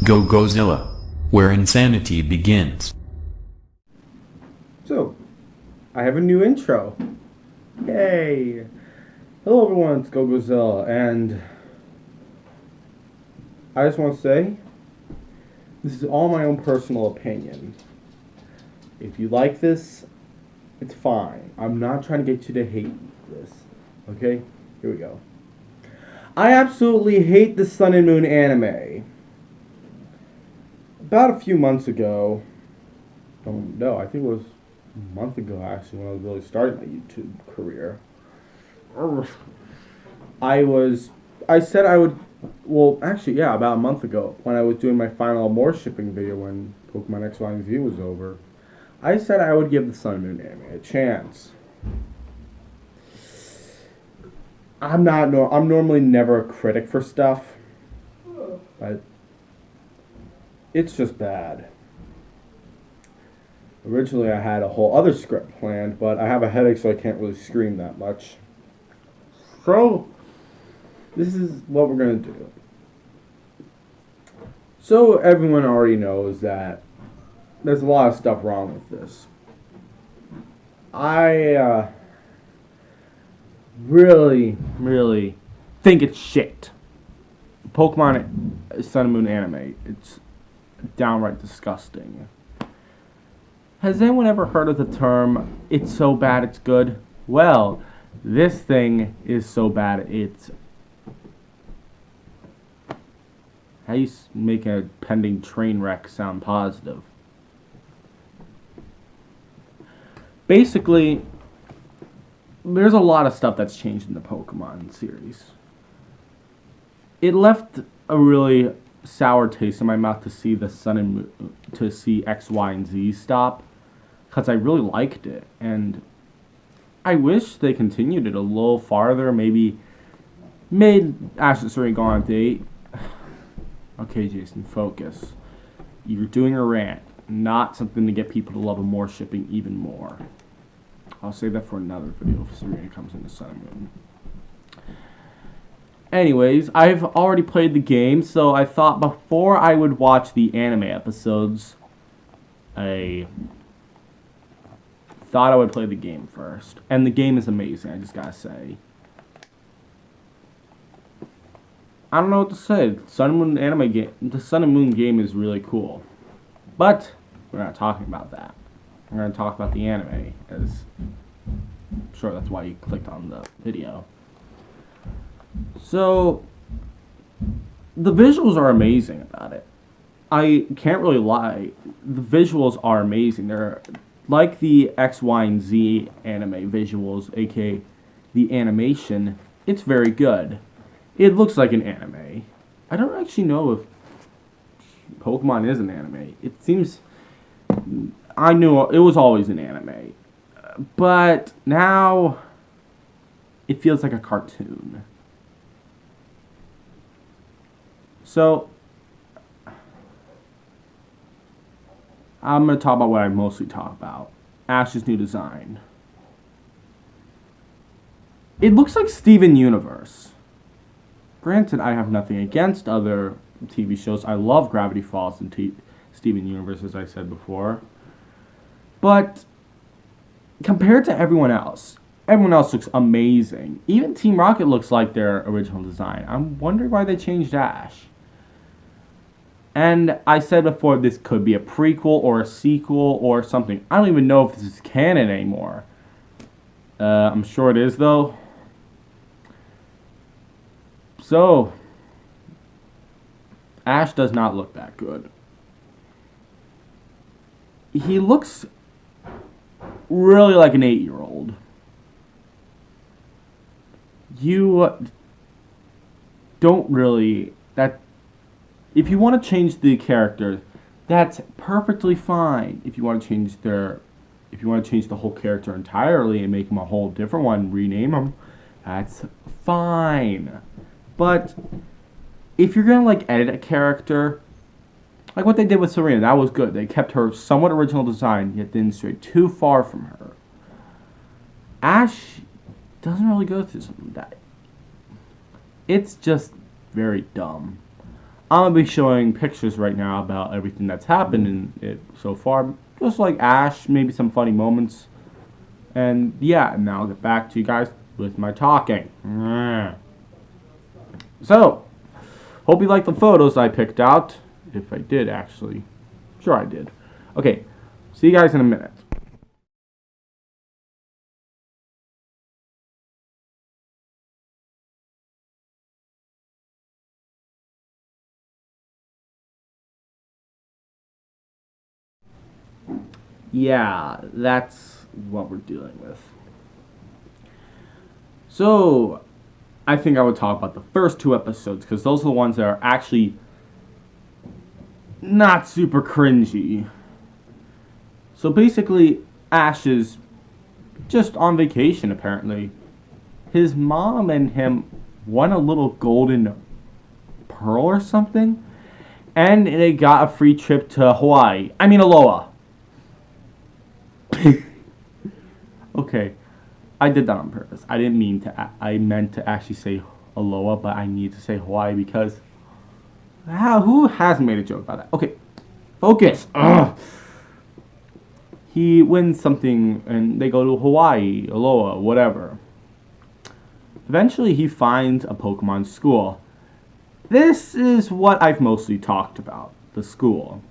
Go Gozilla, where insanity begins. So, I have a new intro. Yay! Hello everyone, it's Gozilla, and I just want to say, this is all my own personal opinion. If you like this, it's fine. I'm not trying to get you to hate this. Okay? Here we go. I absolutely hate the Sun and Moon anime. About a few months ago, no, I think it was a month ago actually when I was really starting my YouTube career. I said I would, well actually yeah, about a month ago when I was doing my final more shipping video when Pokemon X, Y, and Z was over. I said I would give the Sun and Moon anime a chance. I'm normally never a critic for stuff, but it's just bad. Originally I had a whole other script planned, but I have a headache so I can't really scream that much. So, this is what we're going to do. So everyone already knows that there's a lot of stuff wrong with this. I really think it's shit. Pokemon Sun and Moon anime, it's downright disgusting. Has anyone ever heard of the term, it's so bad it's good? Well, this thing is so bad it's... How do you make a pending train wreck sound positive? Basically, there's a lot of stuff that's changed in the Pokemon series. It left a really sour taste in my mouth to see the Sun and Moon, to see X, Y, and Z stop, because I really liked it, and I wish they continued it a little farther, maybe made Ash and Surrey go on a date. Okay, Jason, focus. You're doing a rant, not something to get people to love a more shipping even more. I'll save that for another video if Serena comes into Sun and Moon. Anyways, I've already played the game, so I thought before I would watch the anime episodes, I thought I would play the game first. And the game is amazing, I just gotta say. I don't know what to say. The Sun and Moon anime game, the Sun and Moon game is really cool. But we're not talking about that. We're going to talk about the anime, as I'm sure that's why you clicked on the video. So, the visuals are amazing about it. I can't really lie. The visuals are amazing. They're like the X, Y, and Z anime visuals, aka the animation. It's very good. It looks like an anime. I don't actually know if Pokemon is an anime. It seems... I knew it was always an anime. But now it feels like a cartoon. So I'm going to talk about what I mostly talk about. Ash's new design. It looks like Steven Universe. Granted, I have nothing against other TV shows. I love Gravity Falls and Steven Universe, as I said before. But compared to everyone else looks amazing. Even Team Rocket looks like their original design. I'm wondering why they changed Ash. And I said before, this could be a prequel or a sequel or something. I don't even know if this is canon anymore. I'm sure it is, though. So, Ash does not look that good. He looks really like an 8-year-old. You don't really... If you want to change the characters, that's perfectly fine. If you want to change the whole character entirely and make him a whole different one, rename him, that's fine. But if you're gonna edit a character, like what they did with Serena, that was good. They kept her somewhat original design, yet didn't stray too far from her. Ash doesn't really go through something like that. It's just very dumb. I'm gonna be showing pictures right now about everything that's happened in it so far, just like Ash, maybe some funny moments, and yeah. Now I'll get back to you guys with my talking. So, hope you like the photos I picked out. If I did, actually, sure I did. Okay, see you guys in a minute. Yeah, that's what we're dealing with. So, I think I would talk about the first two episodes because those are the ones that are actually not super cringy. So basically, Ash is just on vacation apparently. His mom and him won a little golden pearl or something, and they got a free trip to Hawaii. I mean, Aloha. Okay, I did that on purpose. I didn't mean to. I meant to actually say Aloha, but I need to say Hawaii because who hasn't made a joke about that? Okay, focus. Ugh. He wins something, and they go to Hawaii, Aloha, whatever. Eventually, he finds a Pokemon school. This is what I've mostly talked about, the school.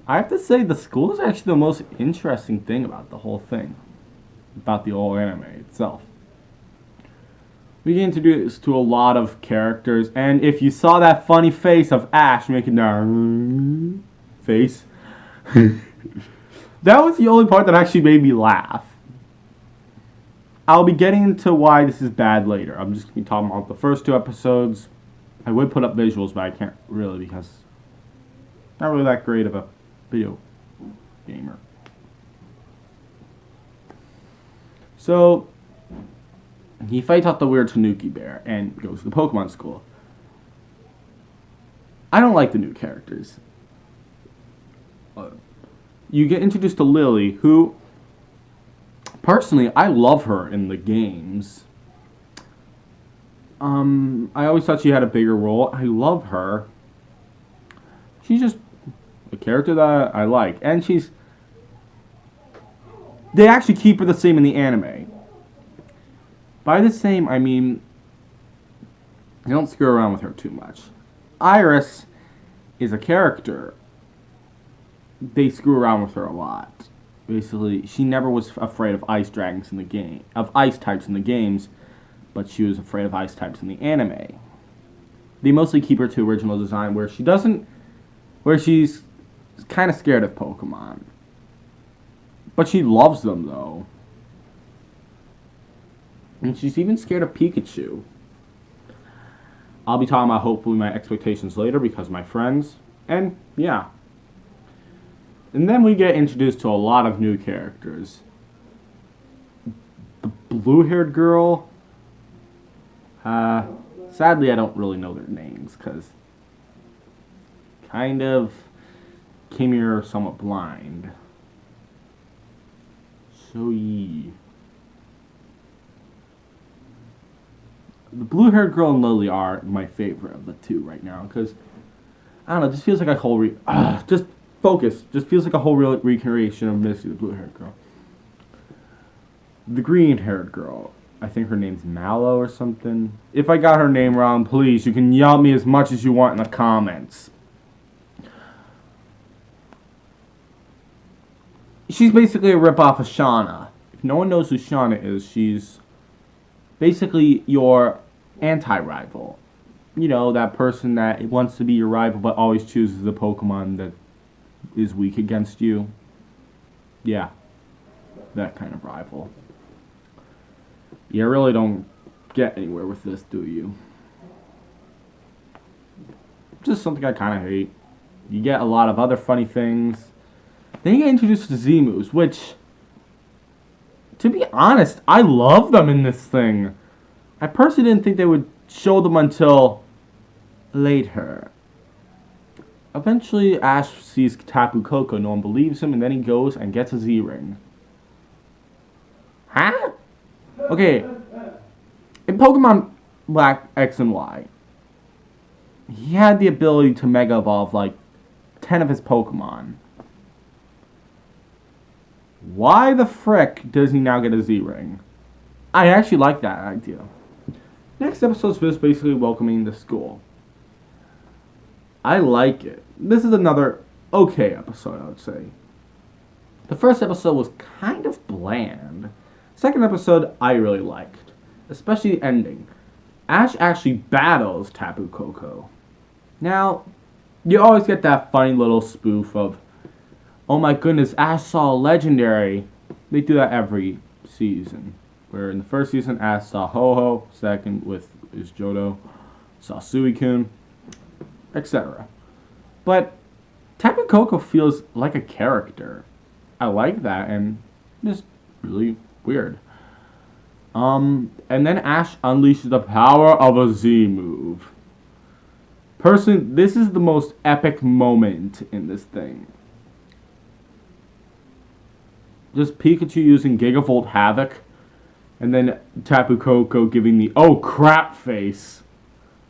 I have to say, the school is actually the most interesting thing about the whole thing, about the whole anime itself. We get introduced to a lot of characters, and if you saw that funny face of Ash making that face, that was the only part that actually made me laugh. I'll be getting into why this is bad later. I'm just going to be talking about the first two episodes. I would put up visuals, but I can't really because I'm not really that great of a video gamer. So, he fights out the weird Tanuki bear and goes to the Pokemon school. I don't like the new characters. You get introduced to Lily, who, personally, I love her in the games. I always thought she had a bigger role. I love her. She's just a character that I like. And they actually keep her the same in the anime. By the same, I mean, they don't screw around with her too much. Iris is a character. They screw around with her a lot. Basically, she never was afraid of ice dragons in the game, of ice types in the games, but she was afraid of ice types in the anime. They mostly keep her to original design where she's kind of scared of Pokemon. But she loves them though. And she's even scared of Pikachu. I'll be talking about hopefully my expectations later because of my friends. And yeah. And then we get introduced to a lot of new characters. The blue-haired girl. Sadly, I don't really know their names because kind of came here somewhat blind. So yeah. The blue-haired girl and Lily are my favorite of the two right now because I don't know. It just feels like a whole just focus. Just feels like a whole real recreation of Misty, the blue-haired girl. The green-haired girl. I think her name's Mallow or something. If I got her name wrong, please, you can yell at me as much as you want in the comments. She's basically a ripoff of Shauna. If no one knows who Shauna is, she's basically your anti-rival. You know, that person that wants to be your rival but always chooses the Pokemon that is weak against you. Yeah, that kind of rival. You really don't get anywhere with this, do you? Just something I kind of hate. You get a lot of other funny things. Then you get introduced to Zemus, which, to be honest, I love them in this thing. I personally didn't think they would show them until later. Eventually, Ash sees Tapu Koko, no one believes him, and then he goes and gets a Z-Ring. Huh? Okay, in Pokemon Black X and Y, he had the ability to Mega Evolve like 10 of his Pokemon. Why the frick does he now get a Z-Ring? I actually like that idea. Next episode is just basically welcoming the school. I like it. This is another okay episode, I would say. The first episode was kind of bland. Second episode, I really liked. Especially the ending. Ash actually battles Tapu Koko. Now, you always get that funny little spoof of, oh my goodness, Ash saw a legendary. They do that every season. Where in the first season, Ash saw Ho-Ho. Second with is Johto. Saw Suicune. Etc. But Tapu Koko feels like a character. I like that, and just really weird. And then Ash unleashes the power of a Z move. Personally, this is the most epic moment in this thing. Just Pikachu using Gigavolt Havoc, and then Tapu Koko giving the oh crap face.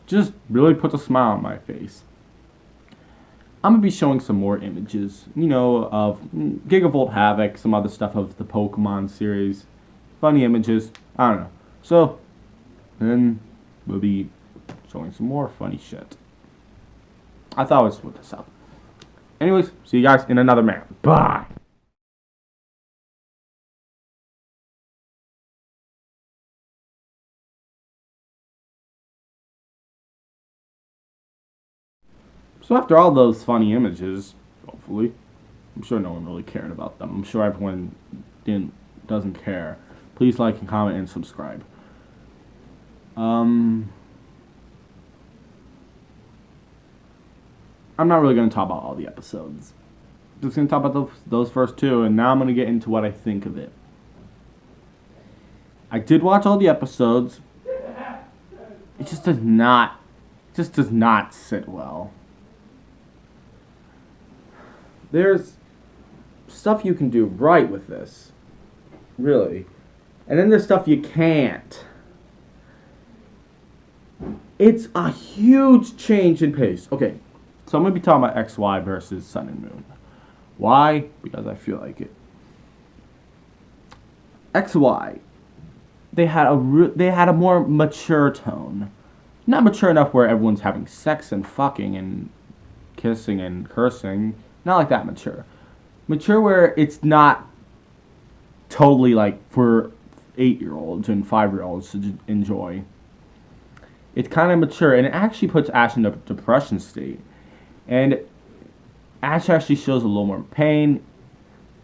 Just really puts a smile on my face. I'm going to be showing some more images, of Gigavolt Havoc, some other stuff of the Pokemon series. Funny images. I don't know. So, then we'll be showing some more funny shit. I thought I would split this up. Anyways, see you guys in another man. Bye! So after all those funny images, hopefully, I'm sure no one really cared about them. I'm sure everyone doesn't care. Please like and comment and subscribe. I'm not really going to talk about all the episodes. Just going to talk about those first two, and now I'm going to get into what I think of it. I did watch all the episodes. It just does not sit well. There's stuff you can do right with this. Really. And then there's stuff you can't. It's a huge change in pace. Okay, so I'm going to be talking about XY versus Sun and Moon. Why? Because I feel like it. XY. They had a more mature tone. Not mature enough where everyone's having sex and fucking and kissing and cursing. Not like that mature. Mature where it's not totally like for 8-year-olds and 5-year-olds to enjoy. It's kind of mature, and it actually puts Ash in a depression state. And Ash actually shows a little more pain.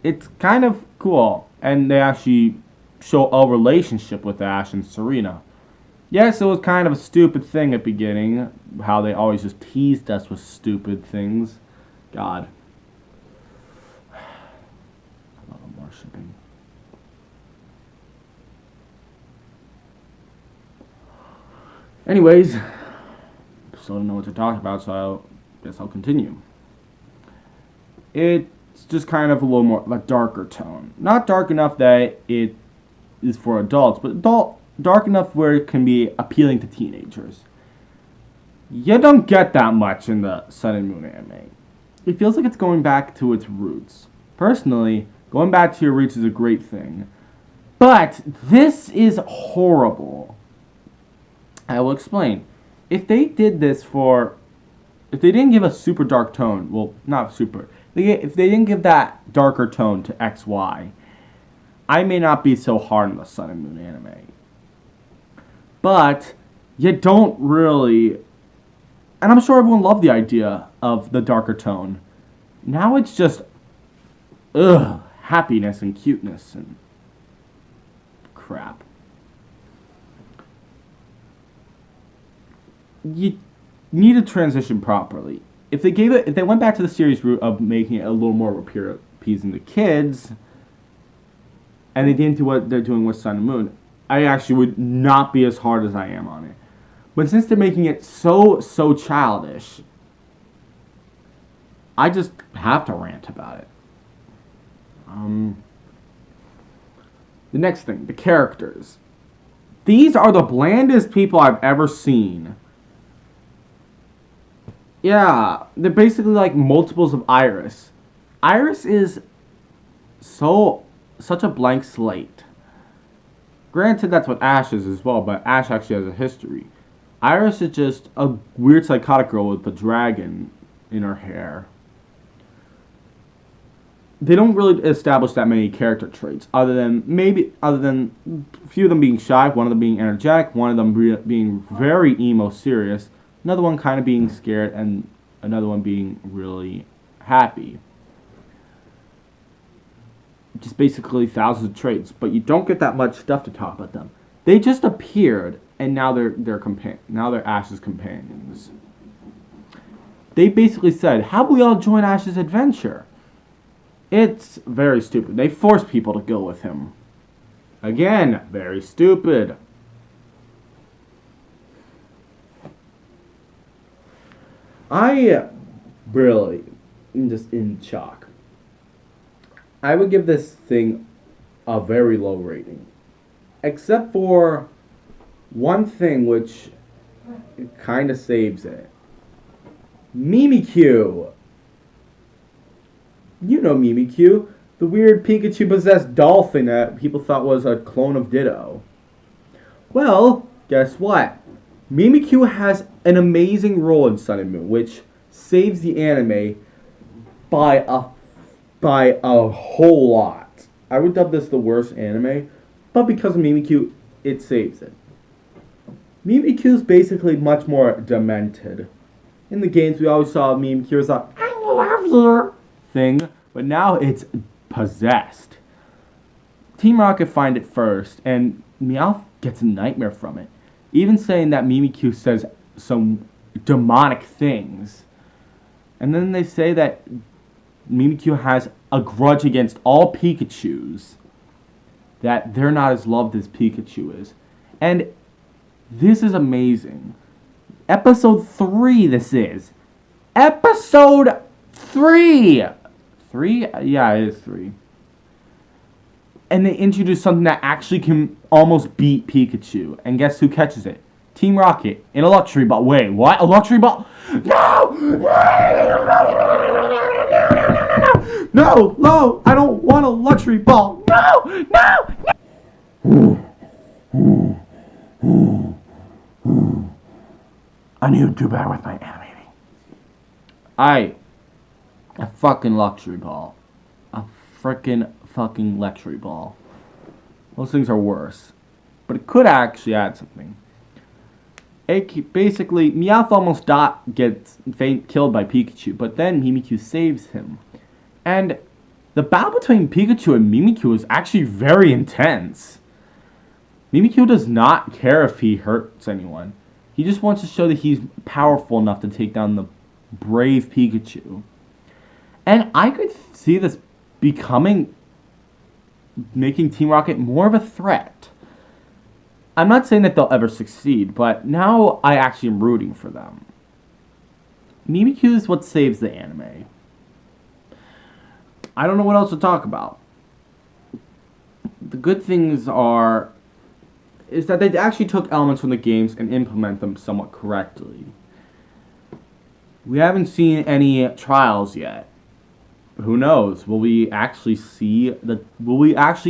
It's kind of cool. And they actually show a relationship with Ash and Serena. Yes, it was kind of a stupid thing at the beginning. How they always just teased us with stupid things. God. Shipping. Anyways, still don't know what to talk about, so I guess I'll continue. It's just kind of a little more like darker tone. Not dark enough that it is for adults, but dark enough where it can be appealing to teenagers. You don't get that much in the Sun and Moon anime. It feels like it's going back to its roots. Personally, going back to your roots is a great thing. But this is horrible. I will explain. If they did this if they didn't give a super dark tone, well, not super. If they didn't give that darker tone to XY, I may not be so hard on the Sun and Moon anime. But you don't really, and I'm sure everyone loved the idea of the darker tone. Now it's just, happiness and cuteness and crap. You need to transition properly. If they went back to the series route of making it a little more appeasing to kids, and they didn't do what they're doing with Sun and Moon, I actually would not be as hard as I am on it. But since they're making it so childish, I just have to rant about it. The next thing, the characters. These are the blandest people I've ever seen. Yeah, they're basically like multiples of Iris. Iris is such a blank slate. Granted, that's what Ash is as well, but Ash actually has a history. Iris is just a weird psychotic girl with a dragon in her hair. They don't really establish that many character traits, other than a few of them being shy, one of them being energetic, one of them being very emo serious, another one kind of being scared, and another one being really happy. Just basically thousands of traits, but you don't get that much stuff to talk about them. They just appeared, and now they're Ash's companions. They basically said, "How about we all join Ash's adventure?" It's very stupid. They force people to go with him. Again, very stupid. I really am just in shock. I would give this thing a very low rating. Except for one thing which kind of saves it. Mimikyu. You know Mimikyu, the weird Pikachu-possessed doll thing that people thought was a clone of Ditto. Well, guess what? Mimikyu has an amazing role in Sun and Moon, which saves the anime by a whole lot. I would dub this the worst anime, but because of Mimikyu, it saves it. Mimikyu's basically much more demented. In the games, we always saw Mimikyu as a "I love you" thing, but now it's possessed. Team Rocket find it first, and Meowth gets a nightmare from it. Even saying that Mimikyu says some demonic things. And then they say that Mimikyu has a grudge against all Pikachus. That they're not as loved as Pikachu is. And this is amazing. Episode 3 this is. Episode 3! 3? Yeah, it is 3. And they introduce something that actually can almost beat Pikachu. And guess who catches it? Team Rocket in a luxury ball. Wait, what? A luxury ball? No! No! No! I don't want a luxury ball! No! No! I need to do better with my animating. A fucking luxury ball. A frickin' fucking luxury ball. Those things are worse. But it could actually add something. Basically, Meowth almost gets killed by Pikachu, but then Mimikyu saves him. And the battle between Pikachu and Mimikyu is actually very intense. Mimikyu does not care if he hurts anyone. He just wants to show that he's powerful enough to take down the brave Pikachu. And I could see this making Team Rocket more of a threat. I'm not saying that they'll ever succeed, but now I actually am rooting for them. Mimikyu is what saves the anime. I don't know what else to talk about. The good things is that they actually took elements from the games and implement them somewhat correctly. We haven't seen any trials yet. Who knows? Will we actually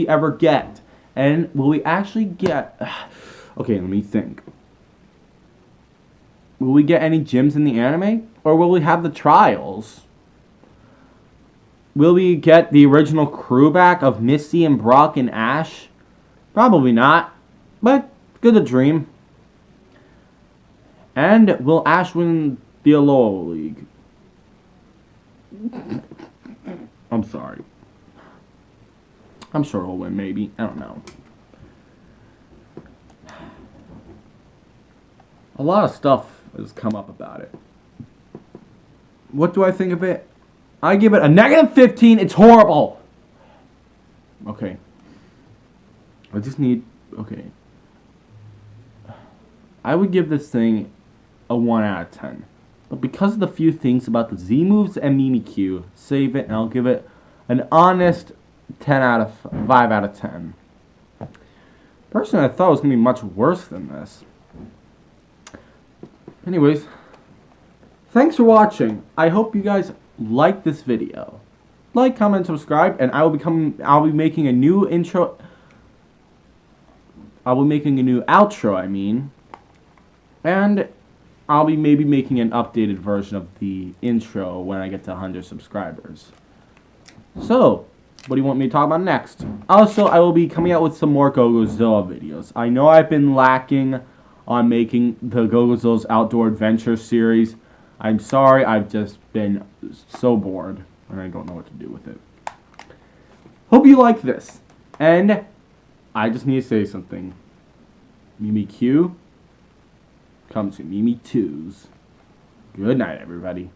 ever get? And will we actually get... Okay, let me think. Will we get any gyms in the anime? Or will we have the trials? Will we get the original crew back of Misty and Brock and Ash? Probably not. But good to dream. And will Ash win the Alola League? I'm sorry. I'm sure he'll win, maybe. I don't know. A lot of stuff has come up about it. What do I think of it? I give it a -15. It's horrible. Okay. Okay. I would give this thing a 1 out of 10. But because of the few things about the Z moves and Mimikyu, save it and I'll give it an honest 5 out of 10. Personally, I thought it was going to be much worse than this. Anyways, Thanks for watching. I hope you guys like this video. Like, comment, subscribe, and I'll be making a new intro. I'll be making a new outro, and I'll be maybe making an updated version of the intro when I get to 100 subscribers. So, what do you want me to talk about next? Also, I will be coming out with some more GoGoZilla videos. I know I've been lacking on making the GoGoZilla's Outdoor Adventure series. I'm sorry, I've just been so bored, and I don't know what to do with it. Hope you like this. And I just need to say something. Mimi Q comes to Mimi 2s. Good night, everybody.